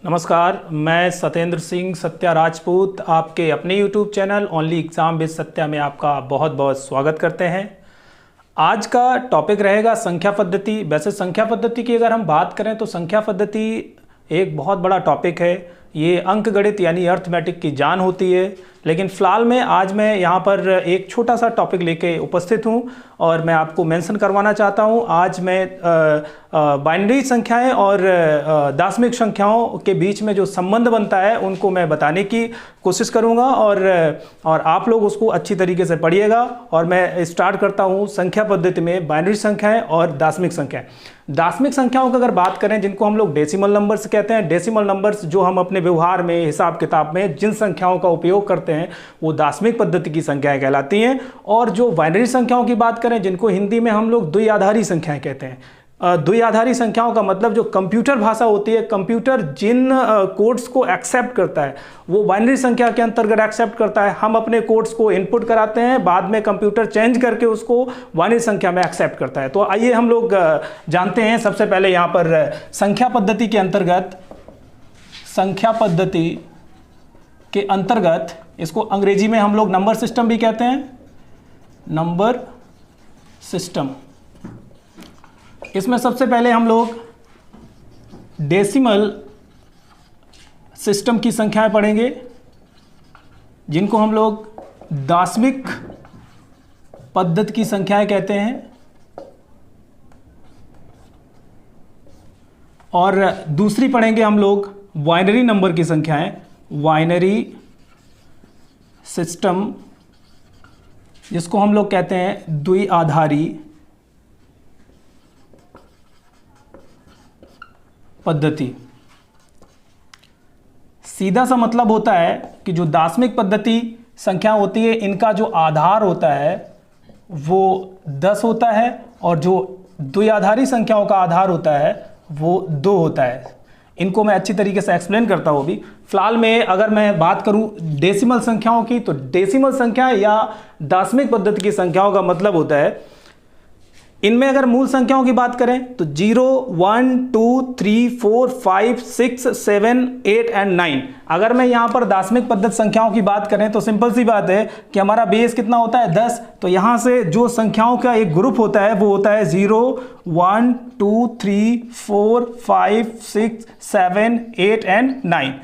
नमस्कार, मैं सत्येंद्र सिंह सत्या राजपूत आपके अपने YouTube channel only exam with Satya में आपका बहुत बहुत स्वागत करते हैं। आज का टॉपिक रहेगा संख्या पद्धति। वैसे संख्या पद्धति की अगर हम बात करें तो संख्या पद्धति एक बहुत बड़ा टॉपिक है। ये अंकगणित यानी अर्थमेटिक की जान होती है, लेकिन फ़िलहाल में आज मैं यहाँ पर एक छोटा सा टॉपिक लेके उपस्थित हूँ और मैं आपको मेंशन करवाना चाहता हूँ। आज मैं बाइनरी संख्याएं और दशमिक संख्याओं के बीच में जो संबंध बनता है उनको मैं बताने की कोशिश करूँगा और आप लोग उसको अच्छी तरीके से पढ़िएगा। और मैं स्टार्ट करता हूँ संख्या पद्धति में बाइनरी संख्याएं और दशमिक संख्याएं। दशमिक संख्याओं की अगर बात करें, जिनको हम लोग डेसिमल नंबर्स कहते हैं, डेसिमल नंबर्स जो हम अपने व्यवहार में हिसाब किताब में जिन संख्याओं का उपयोग करते हैं वो दशमिक पद्धति की संख्याएं कहलाती हैं। और जो बाइनरी संख्याओं की बात करें, जिनको हिंदी में हम लोग द्विआधारी संख्याएं कहते हैं। द्विआधारी संख्याओं का मतलब जो कंप्यूटर भाषा होती है, कंप्यूटर जिन कोड्स को एक्सेप्ट करता है वो बाइनरी संख्या के अंतर्गत एक्सेप्ट करता है। हम अपने कोड्स को इनपुट कराते हैं, बाद में कंप्यूटर चेंज करके उसको बाइनरी संख्या में एक्सेप्ट करता है। तो आइए हम लोग जानते हैं। सबसे पहले यहाँ पर संख्या पद्धति के अंतर्गत, संख्या पद्धति के अंतर्गत इसको अंग्रेजी में हम लोग नंबर सिस्टम भी कहते हैं, नंबर सिस्टम। इसमें सबसे पहले हम लोग डेसिमल सिस्टम की संख्याएं पढ़ेंगे, जिनको हम लोग दशमिक पद्धति की संख्याएं कहते हैं। और दूसरी पढ़ेंगे हम लोग बाइनरी नंबर की संख्याएं, बाइनरी सिस्टम, जिसको हम लोग कहते हैं द्विआधारी पद्धति। सीधा सा मतलब होता है कि जो दशमिक पद्धति संख्या होती है, इनका जो आधार होता है वो 10 होता है और जो द्विआधारी संख्याओं का आधार होता है वो 2 होता है। इनको मैं अच्छी तरीके से एक्सप्लेन करता हूँ अभी। फिलहाल में अगर मैं बात करूँ डेसिमल संख्याओं की, तो डेसिमल संख्या या दशमिक पद्धति की संख्याओं का मतलब होता है, इनमें अगर मूल संख्याओं की बात करें तो 0, 1, 2, 3, 4, 5, 6, 7, 8 एंड 9। अगर मैं यहाँ पर दशमिक पद्धति संख्याओं की बात करें तो सिंपल सी बात है कि हमारा बेस कितना होता है 10। तो यहाँ से जो संख्याओं का एक ग्रुप होता है वो होता है 0, 1, 2, 3, 4, 5, 6, 7, 8 एंड 9।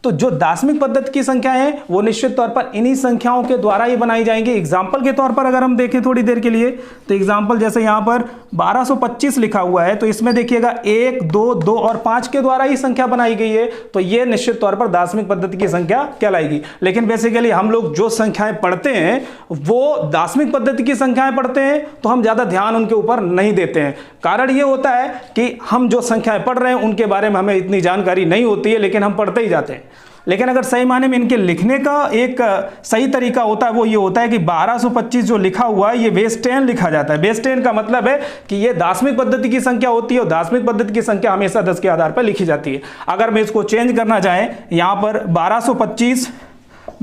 तो जो दशमिक पद्धति की संख्या है वो निश्चित तौर पर इन्हीं संख्याओं के द्वारा ही बनाई जाएंगी। एग्जाम्पल के तौर पर अगर हम देखें थोड़ी देर के लिए, तो एग्जाम्पल जैसे यहाँ पर 1225 लिखा हुआ है, तो इसमें देखिएगा 1, 2, 2 और 5 के द्वारा ही संख्या बनाई गई है। तो ये निश्चित तौर पर दशमिक पद्धति की संख्या कहलाएगी। लेकिन बेसिकली हम लोग जो संख्याएं पढ़ते हैं वो दशमिक पद्धति की संख्याएं पढ़ते हैं, तो हम ज़्यादा ध्यान उनके ऊपर नहीं देते हैं। कारण ये होता है कि हम जो संख्याएं पढ़ रहे हैं उनके बारे में हमें इतनी जानकारी नहीं होती है, लेकिन हम पढ़ते ही जाते हैं। लेकिन अगर सही मायने में इनके लिखने का एक सही तरीका होता है, वो ये होता है कि 1225 जो लिखा हुआ है ये बेस 10 लिखा जाता है। बेस 10 का मतलब है कि ये दशमिक पद्धति की संख्या होती है और दशमिक पद्धति की संख्या हमेशा 10 के आधार पर लिखी जाती है। अगर मैं इसको चेंज करना चाहें, यहाँ पर 1225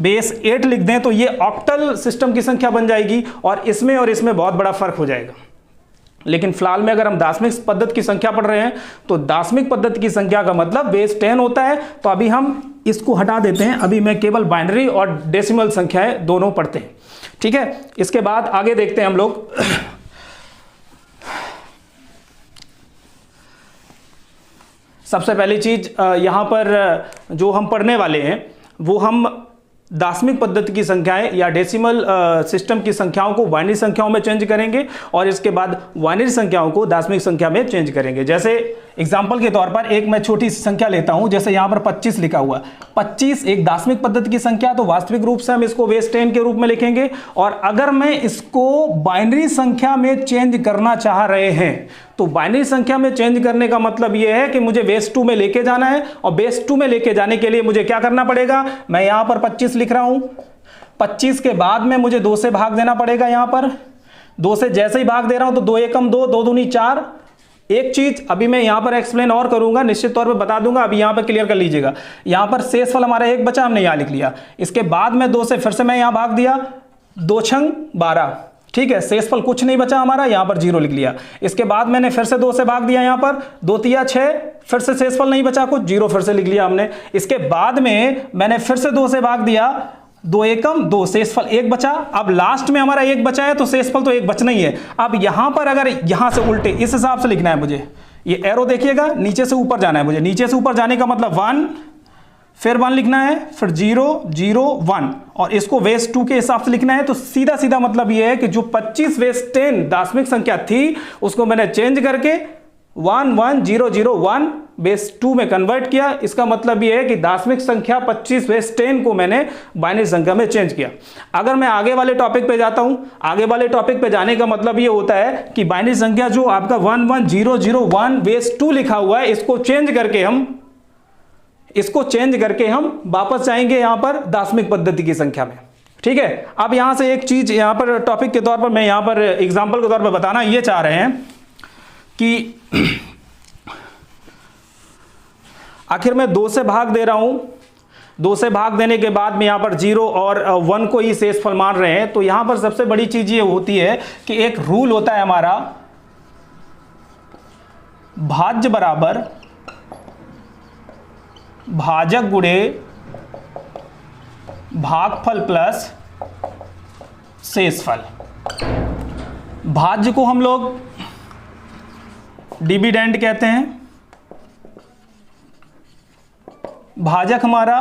बेस 8 लिख दें तो ये ऑक्टल सिस्टम की संख्या बन जाएगी और इसमें बहुत बड़ा फर्क हो जाएगा। लेकिन फिलहाल में अगर हम दशमिक पद्धति की संख्या पढ़ रहे हैं तो दशमिक पद्धति की संख्या का मतलब बेस 10 होता है। तो अभी हम इसको हटा देते हैं, अभी मैं केवल बाइनरी और डेसिमल संख्याएं दोनों पढ़ते हैं, ठीक है। इसके बाद आगे देखते हैं हम लोग। सबसे पहली चीज यहां पर जो हम पढ़ने वाले हैं वो हम दशमिक पद्धति की संख्याएं या डेसिमल सिस्टम की संख्याओं को बाइनरी संख्याओं में चेंज करेंगे और इसके बाद बाइनरी संख्याओं को दशमिक संख्या में चेंज करेंगे। जैसे एग्जाम्पल के तौर पर एक मैं छोटी सी संख्या लेता हूं, जैसे यहां पर 25 लिखा हुआ। 25 एक दशमिक पद्धति की संख्या, तो वास्तविक रूप से हम इसको बेस 10 के रूप में लिखेंगे। और अगर मैं इसको बाइनरी संख्या में चेंज करना चाह रहे हैं तो बाइनरी संख्या में चेंज करने का मतलब यह है कि मुझे बेस 2 में लेके जाना है। और बेस 2 में लेके जाने के लिए मुझे क्या करना पड़ेगा, मैं यहां पर 25 लिख रहा हूं। 25 के बाद में मुझे 2 से भाग देना पड़ेगा। यहां पर 2 से जैसे ही भाग दे रहा हूं तो 2 एकम 2, 2 दूनी 4। एक चीज अभी मैं यहां पर एक्सप्लेन और करूंगा, निश्चित तौर पे बता दूंगा, अभी यहां पर क्लियर कर लीजिएगा। यहां पर शेषफल हमारा 1 बचा, हमने यहां लिख लिया। इसके बाद में 2 से फिर से मैं यहां भाग दिया, 2 छंग 12। ठीक है, शेषफल कुछ नहीं बचा हमारा, यहां पर 0 लिख लिया। इसके बाद मैंने फिर से 2 से भाग दिया, यहां पर 2 तिया 6, फिर से शेषफल नहीं बचा कुछ, 0 फिर से लिख लिया हमने। इसके बाद में मैंने फिर से 2 से भाग दिया, 2 एकम 2, शेषफल 1 बचा। अब लास्ट में हमारा 1 बचा है तो शेषफल तो 1 बचना ही है। अब यहां पर अगर यहां से उल्टे इस हिसाब से लिखना है मुझे, ये एरो देखिएगा, नीचे से ऊपर जाना है मुझे। नीचे से ऊपर जाने का मतलब 1, फिर 1 लिखना है, फिर 0 0 1, और इसको बेस 2 के हिसाब से लिखना है। तो सीधा सीधा मतलब ये है कि जो 25 बेस 10 दार्शनिक संख्या थी उसको मैंने चेंज करके 1 1 0 0 1 बेस 2 में कन्वर्ट किया। इसका मतलब ये है कि दार्शनिक संख्या 25 बेस 10 को मैंने बाइनरी संख्या में चेंज किया। अगर मैं आगे वाले टॉपिक पे जाता हूं, आगे वाले टॉपिक पे जाने का मतलब ये होता है कि बाइनरी संख्या जो आपका 1 1 0 0 1 बेस 2 लिखा हुआ है, इसको चेंज करके हम वापस जाएंगे यहां पर दार्शनिक पद्धति की संख्या में। ठीक है, अब यहां से एक चीज यहां पर टॉपिक के तौर पर मैं यहां पर एग्जांपल के तौर पर बताना ये चाह रहे हैं कि आखिर मैं 2 से भाग दे रहा हूं, 2 से भाग देने के बाद में यहां पर 0 और 1 को ही शेषफल मान रहे हैं। तो यहां पर सबसे बड़ी चीज ये होती है कि एक रूल होता है हमारा, भाज्य बराबर भाजक गुणे भागफल प्लस शेषफल। भाज्य को हम लोग डिविडेंड कहते हैं, भाजक हमारा,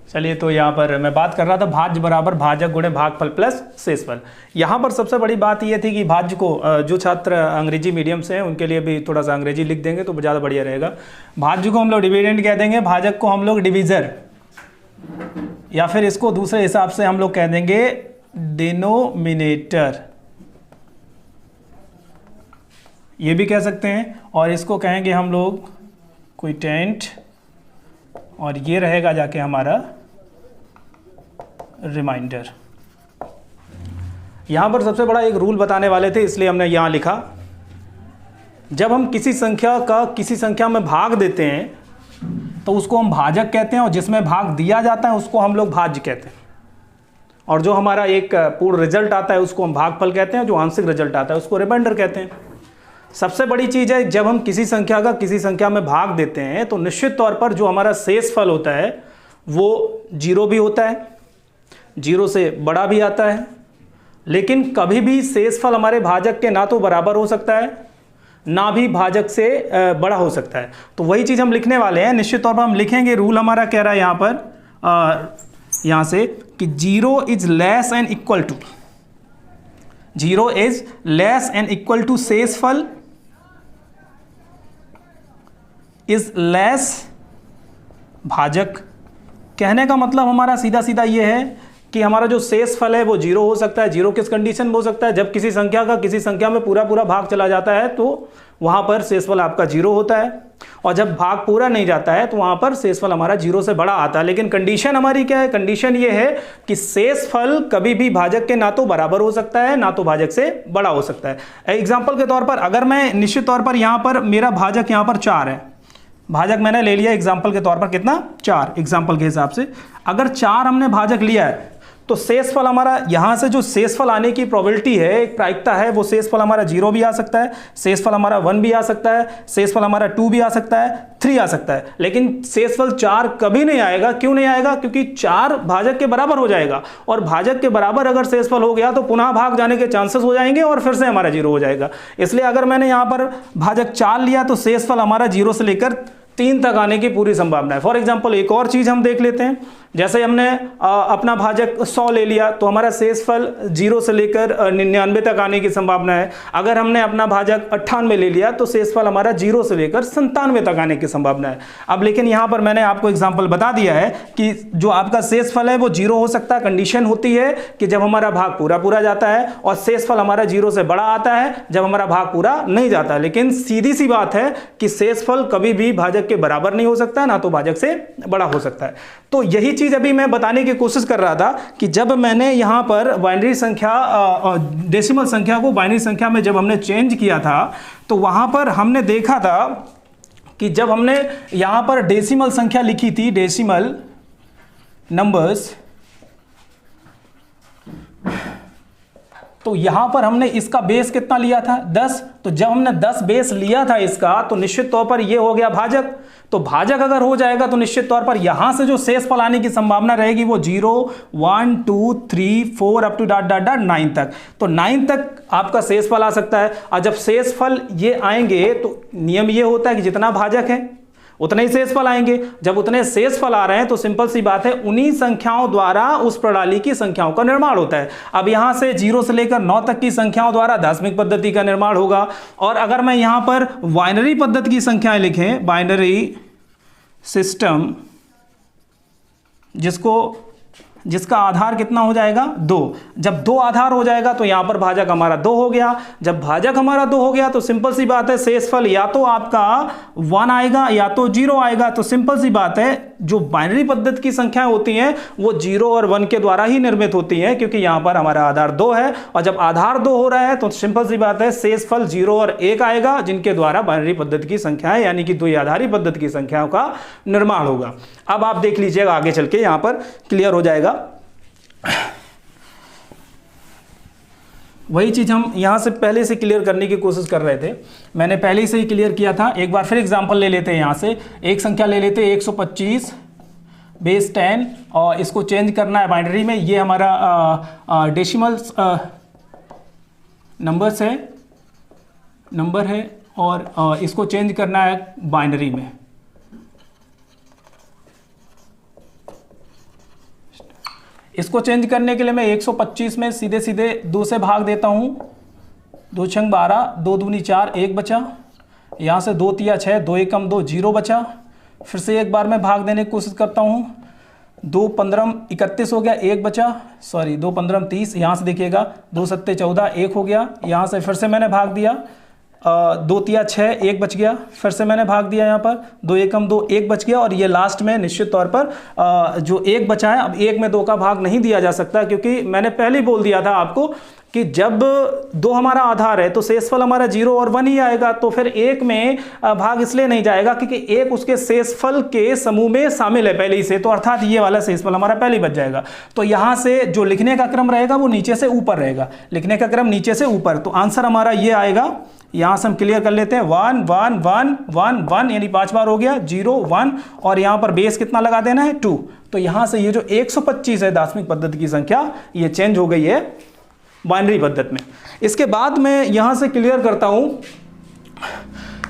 चलिए तो यहां पर मैं बात कर रहा था भाज्य बराबर भाजक गुणे भागफल प्लस शेषफल। यहां पर सबसे बड़ी बात यह थी कि भाज्य को जो छात्र अंग्रेजी मीडियम से हैं उनके लिए भी थोड़ा सा अंग्रेजी लिख देंगे तो ज़्यादा बढ़िया रहेगा। भाज्य को हम लोग डिविडेंड कह देंगे, भाजक को हम लोग डिविजर, या फिर इसको दूसरे हिसाब से हम लोग कह देंगे डिनोमिनेटर, ये भी कह सकते हैं। और इसको कहेंगे हम लोग क्विटेंट, और ये रहेगा जाके हमारा रिमाइंडर। यहां पर सबसे बड़ा एक रूल बताने वाले थे इसलिए हमने यहां लिखा, जब हम किसी संख्या का किसी संख्या में भाग देते हैं तो उसको हम भाजक कहते हैं, और जिसमें भाग दिया जाता है उसको हम लोग भाज्य कहते हैं, और जो हमारा एक पूर्ण रिजल्ट आता है उसको हम भागफल कहते हैं, जो आंशिक रिजल्ट आता है उसको रिमाइंडर कहते हैं। सबसे बड़ी चीज़ है, जब हम किसी संख्या का किसी संख्या में भाग देते हैं तो निश्चित तौर पर जो हमारा शेषफल होता है वो 0 भी होता है, 0 से बड़ा भी आता है, लेकिन कभी भी शेषफल हमारे भाजक के ना तो बराबर हो सकता है ना भी भाजक से बड़ा हो सकता है। तो वही चीज़ हम लिखने वाले हैं। निश्चित तौर पर हम लिखेंगे, रूल हमारा कह रहा है यहाँ पर यहाँ से कि 0 is less and equal to, 0 is less and equal to शेषफल इज लेस भाजक। कहने का मतलब हमारा सीधा सीधा ये है कि हमारा जो शेषफल है वो 0 हो सकता है। 0 किस कंडीशन में हो सकता है, जब किसी संख्या का किसी संख्या में पूरा पूरा भाग चला जाता है तो वहां पर शेषफल आपका 0 होता है, और जब भाग पूरा नहीं जाता है तो वहां पर शेषफल हमारा 0 से बड़ा आता है। लेकिन कंडीशन हमारी क्या है, कंडीशन ये है कि शेषफल कभी भी भाजक के ना तो बराबर हो सकता है ना तो भाजक से बड़ा हो सकता है। एग्जाम्पल के तौर पर अगर मैं निश्चित तौर पर यहां पर मेरा भाजक यहां पर 4 है, भाजक मैंने ले लिया एग्जाम्पल के तौर पर कितना 4, एग्जाम्पल के हिसाब से अगर 4 हमने भाजक लिया है तो शेषफल हमारा यहां से जो शेषफल आने की प्रोबेबिलिटी है, एक प्रायिकता है, वो शेषफल हमारा 0 भी आ सकता है, शेषफल हमारा 1 भी आ सकता है, शेषफल हमारा 2 भी आ सकता है, 3 आ सकता है, लेकिन शेषफल 4 कभी नहीं आएगा। क्यों नहीं आएगा? क्योंकि 4 भाजक के बराबर हो जाएगा, और भाजक के बराबर अगर शेषफल हो गया तो पुनः भाग जाने के चांसेस हो जाएंगे और फिर से हमारा 0 हो जाएगा। इसलिए अगर मैंने यहां पर भाजक 4 लिया तो शेषफल हमारा 0 से लेकर 3 तक आने की पूरी संभावना है। फॉर एग्जाम्पल एक और चीज हम देख लेते हैं, जैसे हमने अपना भाजक 100 ले लिया तो हमारा शेषफल 0 से लेकर 99 तक आने की संभावना है। अगर हमने अपना भाजक 98 ले लिया तो शेषफल हमारा 0 से लेकर 97 तक आने की संभावना है। अब लेकिन यहां पर मैंने आपको एग्जाम्पल बता दिया है कि जो आपका शेषफल है वो 0 हो सकता है। कंडीशन होती है कि जब हमारा भाग पूरा पूरा जाता है, और शेषफल हमारा 0 से बड़ा आता है जब हमारा भाग पूरा नहीं जाता। लेकिन सीधी सी बात है कि शेषफल कभी भी भाजक के बराबर नहीं हो सकता, ना तो भाजक से बड़ा हो सकता है। तो यही चीज अभी मैं बताने की कोशिश कर रहा था कि जब मैंने यहां पर बाइनरी संख्या डेसिमल संख्या को बाइनरी संख्या में जब हमने चेंज किया था तो वहां पर हमने देखा था कि जब हमने यहां पर डेसिमल संख्या लिखी थी, डेसिमल नंबर्स तो यहां पर हमने इसका बेस कितना लिया था 10, तो जब हमने 10 बेस लिया था इसका तो निश्चित तौर पर ये हो गया भाजक। तो भाजक अगर हो जाएगा तो निश्चित तौर पर यहां से जो शेषफल आने की संभावना रहेगी वो 0, 1, 2, 3, 4 up to dot dot dot 9 तक। तो 9 तक आपका शेषफल आ सकता है। और जब शेषफल ये आएंगे तो नियम ये होता है कि जितना भाजक है उतने ही शेषफल आएंगे। जब उतने शेषफल आ रहे हैं तो सिंपल सी बात है उन्हीं संख्याओं द्वारा उस प्रणाली की संख्याओं का निर्माण होता है। अब यहां से 0 से लेकर 9 तक की संख्याओं द्वारा दार्शनिक पद्धति का निर्माण होगा। और अगर मैं यहां पर बाइनरी पद्धति की संख्याएं लिखें, बाइनरी सिस्टम जिसका आधार कितना हो जाएगा 2, जब 2 आधार हो जाएगा तो यहां पर भाजक हमारा 2 हो गया। जब भाजक हमारा 2 हो गया तो सिंपल सी बात है शेषफल या तो आपका 1 आएगा या तो 0 आएगा। तो सिंपल सी बात है जो बाइनरी पद्धति की संख्याएं होती हैं वो 0 और 1 के द्वारा ही निर्मित होती हैं, क्योंकि यहां पर हमारा आधार 2 है। और जब आधार 2 हो रहा है तो सिंपल सी बात है शेषफल 0 और 1 आएगा, जिनके द्वारा बाइनरी पद्धति की संख्याएं यानी कि द्विआधारी पद्धति की संख्याओं का निर्माण होगा। अब आप देख लीजिएगा आगे चल के यहां पर क्लियर हो जाएगा। वही चीज हम यहां से पहले से क्लियर करने की कोशिश कर रहे थे, मैंने पहले से ही क्लियर किया था। एक बार फिर एग्जांपल ले लेते हैं। यहां से एक संख्या ले लेते हैं 125 बेस 10 और इसको चेंज करना है बाइनरी में। ये हमारा डेसिमल नंबर है और इसको चेंज करना है बाइनरी में। इसको चेंज करने के लिए मैं 125 में सीधे सीधे 2 से भाग देता हूं। 2 छंग 12, 2 दूनी 4, 1 बचा। यहाँ से 2 तिया 6, 2 एकम 2, 0 बचा। फिर से एक बार मैं भाग देने की कोशिश करता हूँ। 2 15 31 हो गया, 1 बचा। सॉरी 2 15 30, यहाँ से देखिएगा 2 7 14, 1 हो गया। यहाँ से फिर से मैंने भाग दिया, 2 तिया 6, 1 बच गया। फिर से मैंने भाग दिया यहाँ पर 2 एकम 2, 1 बच गया। और ये लास्ट में निश्चित तौर पर जो 1 बचा है, अब 1 में 2 का भाग नहीं दिया जा सकता, क्योंकि मैंने पहले ही बोल दिया था आपको कि जब 2 हमारा आधार है तो शेषफल हमारा 0 और 1 ही आएगा। तो फिर 1 में भाग इसलिए नहीं जाएगा क्योंकि 1 उसके शेषफल के समूह में शामिल है पहले ही से, तो अर्थात ये वाला शेषफल हमारा पहले ही बच जाएगा। तो यहाँ से जो लिखने का क्रम रहेगा वो नीचे से ऊपर रहेगा, लिखने का क्रम नीचे से ऊपर। तो आंसर हमारा ये आएगा। यहाँ से हम क्लियर कर लेते हैं 1 1 1 1 1 यानी 5 बार हो गया, 0 1 और यहाँ पर बेस कितना लगा देना है 2। तो यहाँ से ये जो 125 है दार्शनिक पद्धति की संख्या, ये चेंज हो गई है बाइनरी पद्धति में। इसके बाद मैं यहाँ से क्लियर करता हूँ,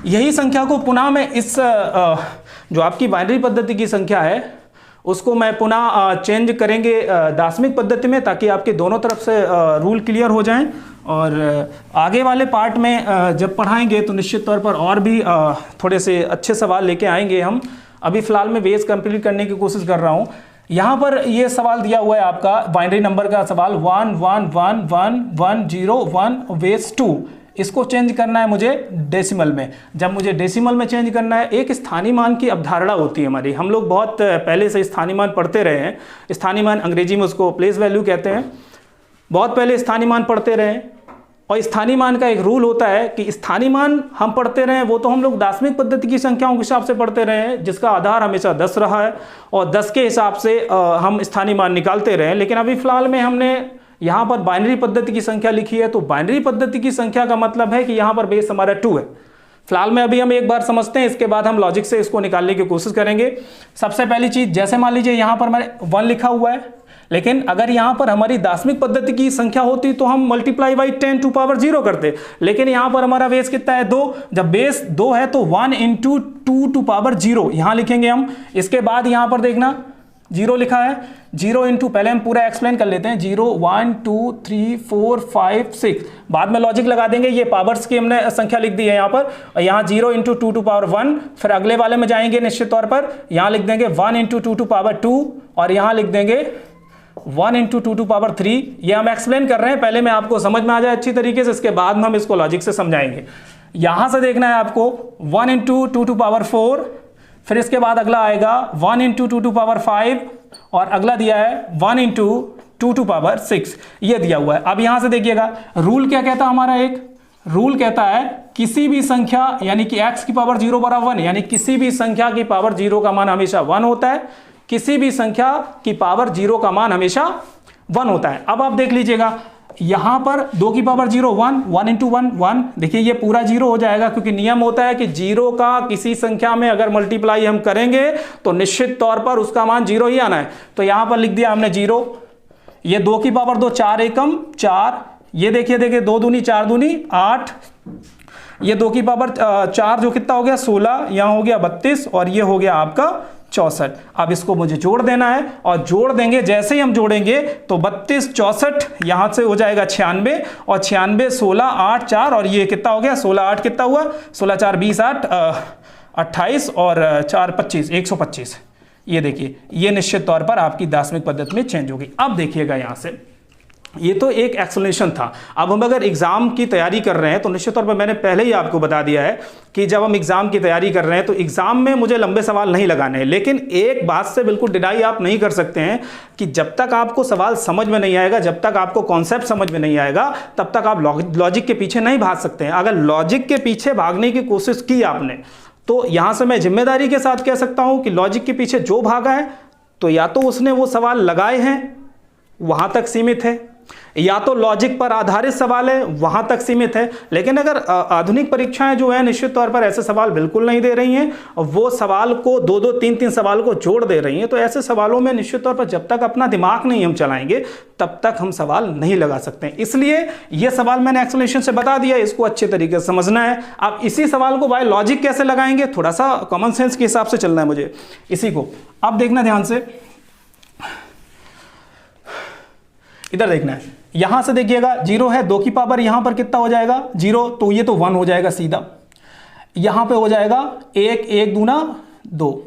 यही संख्या को पुनः मैं इस जो आपकी बाइनरी पद्धति की संख्या है उसको मैं पुनः चेंज करेंगे दार्शनिक पद्धति में, ताकि आपके दोनों तरफ से रूल क्लियर हो जाएं। और आगे वाले पार्ट में जब पढ़ाएंगे तो निश्चित तौर पर और भी थोड़े से अच्छे सवाल लेके आएंगे हम। अभी फ़िलहाल मैं बेस कंप्लीट करने की कोशिश कर रहा हूँ। यहाँ पर ये सवाल दिया हुआ है आपका बाइनरी नंबर का सवाल 1 1 1 1 1 0 1 बेस 2। इसको चेंज करना है मुझे डेसिमल में। जब मुझे डेसिमल में चेंज करना है, एक स्थानीय मान की अवधारणा होती है हमारी, हम लोग बहुत पहले से स्थानीय मान पढ़ते रहे हैं। स्थानीय मान अंग्रेजी में उसको प्लेस वैल्यू कहते हैं। बहुत पहले स्थानीय मान पढ़ते रहे और स्थानीय मान का एक रूल होता है कि स्थानीय मान हम पढ़ते रहे वो तो हम लोग दार्शनिक पद्धति की संख्याओं के हिसाब से पढ़ते रहे हैं, जिसका आधार हमेशा 10 रहा है और 10 के हिसाब से हम स्थानीय मान निकालते रहे। लेकिन अभी फिलहाल में हमने यहाँ पर बाइनरी पद्धति की संख्या लिखी है, तो बाइनरी पद्धति की संख्या का मतलब है कि यहाँ पर बेस हमारा 2 है। फिलहाल में अभी हम एक बार समझते हैं, इसके बाद हम लॉजिक से इसको निकालने की कोशिश करेंगे। सबसे पहली चीज, जैसे मान लीजिए यहाँ पर मैंने 1 लिखा हुआ है, लेकिन अगर यहाँ पर हमारी दार्शनिक पद्धति की संख्या होती तो हम मल्टीप्लाई बाई 10 टू पावर 0 करते, लेकिन यहाँ पर हमारा बेस कितना है 2। जब बेस 2 है तो 1 इंटू 2 टू पावर 0 यहाँ लिखेंगे हम। इसके बाद यहाँ पर देखना 0 लिखा है, 0 इंटू, पहले हम पूरा एक्सप्लेन कर लेते हैं, 0 1 2 3 4 5 6, बाद में लॉजिक लगा देंगे। ये पावर्स की हमने संख्या लिख दी है यहाँ पर, और यहाँ 0 इंटू 2 टू पावर 1। फिर अगले वाले में जाएंगे निश्चित तौर पर, यहाँ लिख देंगे 1 इंटू 2 टू पावर 2 और यहाँ लिख देंगे 1 इंटू 2 टू पावर 3। ये हम एक्सप्लेन कर रहे हैं, पहले मैं आपको समझ में आ जाए अच्छी तरीके से, इसके बाद में हम इसको लॉजिक से समझाएंगे। यहाँ से देखना है आपको 1 इंटू 2 टू पावर 4, फिर इसके बाद अगला आएगा 1 इंटू 2 टू पावर 5 और अगला दिया है 1 इंटू 2 टू पावर 6, ये दिया हुआ है। अब यहां से देखिएगा रूल क्या कहता है हमारा, एक रूल कहता है किसी भी संख्या यानी कि x की पावर 0 बराबर 1, यानी किसी भी संख्या की पावर 0 का मान हमेशा 1 होता है। किसी भी संख्या की पावर 0 का मान हमेशा 1 होता है। अब आप देख लीजिएगा, यहाँ पर 2 की पावर 0 1, 1 इंटू 1 1, देखिए ये पूरा 0 हो जाएगा, क्योंकि नियम होता है कि 0 का किसी संख्या में अगर मल्टीप्लाई हम करेंगे तो निश्चित तौर पर उसका मान 0 ही आना है। तो यहाँ पर लिख दिया हमने 0। ये 2 की पावर 2 4 एकम 4, ये देखिए 2 दूनी 4 दूनी 8, ये 2 की पावर 4 जो कितना हो गया 16, यहाँ हो गया 32 और ये हो गया आपका 64। अब इसको मुझे जोड़ देना है और जोड़ देंगे, जैसे ही हम जोड़ेंगे तो 32 64 यहां से हो जाएगा 96 और 96 16 8 4 और ये कितना हो गया 16 8 कितना हुआ 16 4 20 8 28 और 4 25 125। ये देखिए ये निश्चित तौर पर आपकी दार्शनिक पद्धति में चेंज होगी। अब देखिएगा यहां से, ये तो एक एक्सप्लेनेशन था। अब हम अगर एग्जाम की तैयारी कर रहे हैं तो निश्चित तौर पर मैंने पहले ही आपको बता दिया है कि जब हम एग्जाम की तैयारी कर रहे हैं तो एग्जाम में मुझे लंबे सवाल नहीं लगाने हैं, लेकिन एक बात से बिल्कुल डिनाई आप नहीं कर सकते हैं कि जब तक आपको सवाल समझ में नहीं आएगा, जब तक आपको कॉन्सेप्ट समझ में नहीं आएगा, तब तक आप लॉजिक के पीछे नहीं भाग सकते हैं। अगर लॉजिक के पीछे भागने की कोशिश की आपने तो यहां से मैं जिम्मेदारी के साथ कह सकता हूं कि लॉजिक के पीछे जो भागा है तो या तो उसने वो सवाल लगाए हैं वहां तक सीमित है, या तो लॉजिक पर आधारित सवाल है वहां तक सीमित है। लेकिन अगर आधुनिक परीक्षाएं जो है निश्चित तौर पर ऐसे सवाल बिल्कुल नहीं दे रही हैं, वो सवाल को 2-2 3-3 सवाल को जोड़ दे रही हैं, तो ऐसे सवालों में निश्चित तौर पर जब तक अपना दिमाग नहीं हम चलाएंगे तब तक हम सवाल नहीं लगा सकते हैं। इसलिए ये सवाल मैंने एक्सप्लेनेशन से बता दिया, इसको अच्छे तरीके से समझना है। आप इसी सवाल को बाय लॉजिक कैसे लगाएंगे, थोड़ा सा कॉमन सेंस के हिसाब से चलना है मुझे इसी को। अब देखना ध्यान से, इधर देखना है, यहां से देखिएगा 0 है, 2 की पावर यहां पर कितना हो जाएगा 0, तो ये तो 1 हो जाएगा सीधा। यहां पे हो जाएगा 1 1 दूना 2,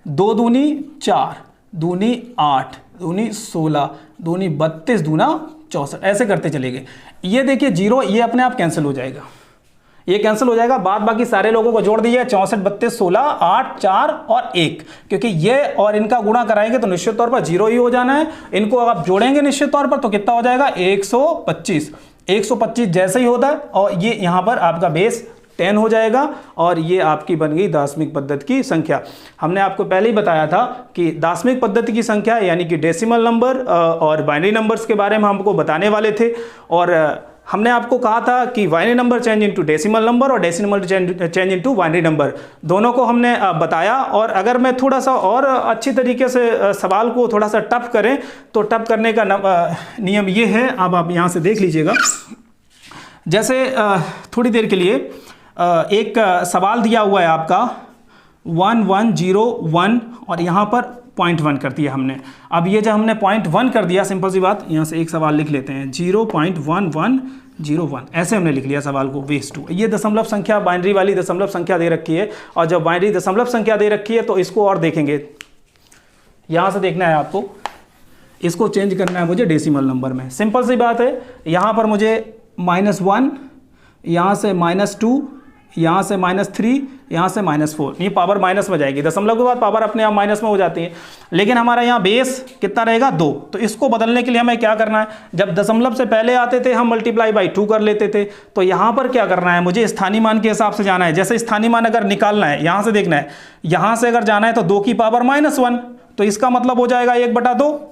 2 दूनी 4, दूनी 8, दूनी 16, दूनी 32, दूना 64, ऐसे करते चलेंगे। ये देखिए 0 ये अपने आप कैंसिल हो जाएगा, ये कैंसिल हो जाएगा, बाद बाकी सारे लोगों को जोड़ दीजिए 64 32 16 8 4 और 1, क्योंकि ये और इनका गुणा कराएंगे तो निश्चित तौर पर 0 ही हो जाना है। इनको आप जोड़ेंगे निश्चित तौर पर तो कितना हो जाएगा 125। 125 जैसे ही होता है और ये यहां पर आपका बेस 10 हो जाएगा और ये आपकी बन गई दार्शनिक पद्धति की संख्या। हमने आपको पहले ही बताया था कि दार्शनिक पद्धति की संख्या यानी कि डेसिमल नंबर और बाइनरी नंबर्स के बारे में हमको बताने वाले थे, और हमने आपको कहा था कि binary number change into decimal number और decimal change into binary number, दोनों को हमने बताया। और अगर मैं थोड़ा सा और अच्छी तरीके से सवाल को थोड़ा सा टफ करें तो टफ करने का नियम ये है, अब आप यहाँ से देख लीजिएगा। जैसे थोड़ी देर के लिए एक सवाल दिया हुआ है आपका 1101 और यहाँ पर 0.1 कर दिया हमने। अब ये जब हमने 0.1 कर दिया, सिंपल सी बात, यहाँ से एक सवाल लिख लेते हैं 0.1101, ऐसे हमने लिख लिया सवाल को बेस 2। ये दशमलव संख्या, बाइनरी वाली दशमलव संख्या दे रखी है, और जब बाइनरी दशमलव संख्या दे रखी है तो इसको और देखेंगे, यहाँ से देखना है आपको, इसको चेंज करना है मुझे डेसिमल नंबर में। सिंपल सी बात है, यहाँ पर मुझे -1, यहाँ से -2, यहाँ से -3, यहाँ से -4, ये पावर माइनस में जाएगी। दशमलव के बाद पावर अपने आप माइनस में हो जाती है, लेकिन हमारा यहाँ बेस कितना रहेगा 2। तो इसको बदलने के लिए हमें क्या करना है, जब दशमलव से पहले आते थे हम मल्टीप्लाई बाई 2 कर लेते थे, तो यहाँ पर क्या करना है, मुझे स्थानीय मान के हिसाब से जाना है। जैसे स्थानीय मान अगर निकालना है, यहाँ से देखना है, यहाँ से अगर जाना है तो 2 की पावर -1, तो इसका मतलब हो जाएगा 1/2।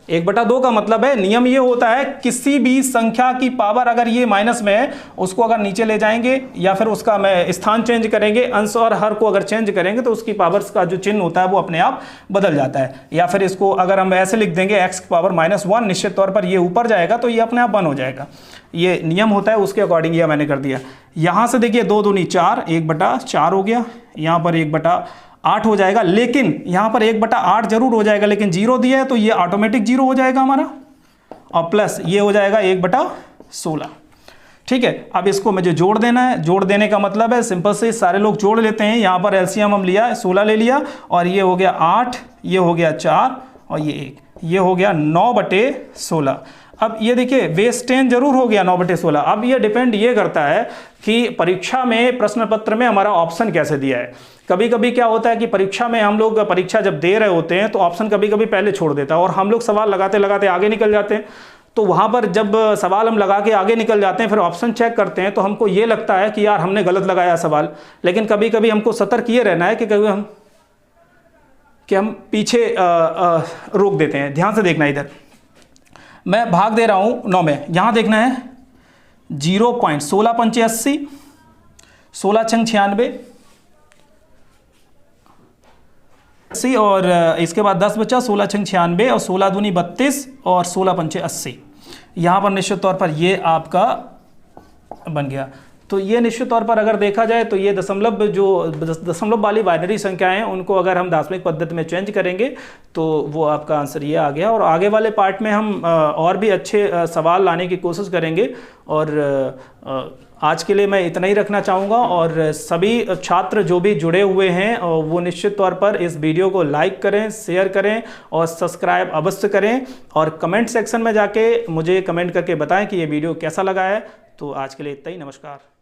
1/2 का मतलब है, नियम ये होता है किसी भी संख्या की पावर अगर ये माइनस में है उसको अगर नीचे ले जाएंगे या फिर उसका मैं स्थान चेंज करेंगे, अंश और हर को अगर चेंज करेंगे तो उसकी पावर्स का जो चिन्ह होता है वो अपने आप बदल जाता है। या फिर इसको अगर हम ऐसे लिख देंगे x की पावर -1, निश्चित तौर पर ये ऊपर जाएगा तो ये अपने आप 1 हो जाएगा। ये नियम होता है, उसके अकॉर्डिंग ये मैंने कर दिया। यहाँ से देखिए 2 दूनी 4, 1/4 हो गया, यहाँ पर 1/8 हो जाएगा, लेकिन यहाँ पर 1/8 जरूर हो जाएगा, लेकिन 0 दिया है तो ये ऑटोमेटिक 0 हो जाएगा हमारा, और प्लस ये हो जाएगा 1/16। ठीक है, अब इसको मुझे जोड़ देना है। जोड़ देने का मतलब है सिंपल से सारे लोग जोड़ लेते हैं। यहाँ पर एलसीएम हम लिया 16 ले लिया, और ये हो गया 8, ये हो गया 4 और ये 1, ये हो गया 9/16। अब ये देखिए बेस 10 जरूर हो गया 9/16। अब ये डिपेंड ये करता है कि परीक्षा में प्रश्न पत्र में हमारा ऑप्शन कैसे दिया है। कभी कभी क्या होता है कि परीक्षा में हम लोग परीक्षा जब दे रहे होते हैं तो ऑप्शन कभी कभी पहले छोड़ देता है और हम लोग सवाल लगाते लगाते आगे निकल जाते हैं। तो वहाँ पर जब सवाल हम लगा के आगे निकल जाते हैं, फिर ऑप्शन चेक करते हैं तो हमको ये लगता है कि यार हमने गलत लगाया सवाल। लेकिन कभी कभी हमको सतर्क ये रहना है कि कभी हम पीछे रोक देते हैं। ध्यान से देखना इधर, मैं भाग दे रहा हूँ 9 में। यहाँ देखना है 0.16 पंचे 80, 16 छंग 96 और इसके बाद 10 बचा, 16 छंग 96 और 16 दूनी 32 और 16 पंचे 80। यहाँ पर निश्चित तौर पर ये आपका बन गया। तो ये निश्चित तौर पर अगर देखा जाए तो ये दशमलव वाली बाइनरी संख्याएं हैं, उनको अगर हम दार्शनिक पद्धति में चेंज करेंगे तो वो आपका आंसर ये आ गया। और आगे वाले पार्ट में हम और भी अच्छे सवाल लाने की कोशिश करेंगे। और आज के लिए मैं इतना ही रखना चाहूँगा। और सभी छात्र जो भी जुड़े हुए हैं वो निश्चित तौर पर इस वीडियो को लाइक करें, शेयर करें और सब्सक्राइब अवश्य करें। और कमेंट सेक्शन में जाके मुझे कमेंट करके बताएं कि ये वीडियो कैसा लगा है। तो आज के लिए इतना ही, नमस्कार।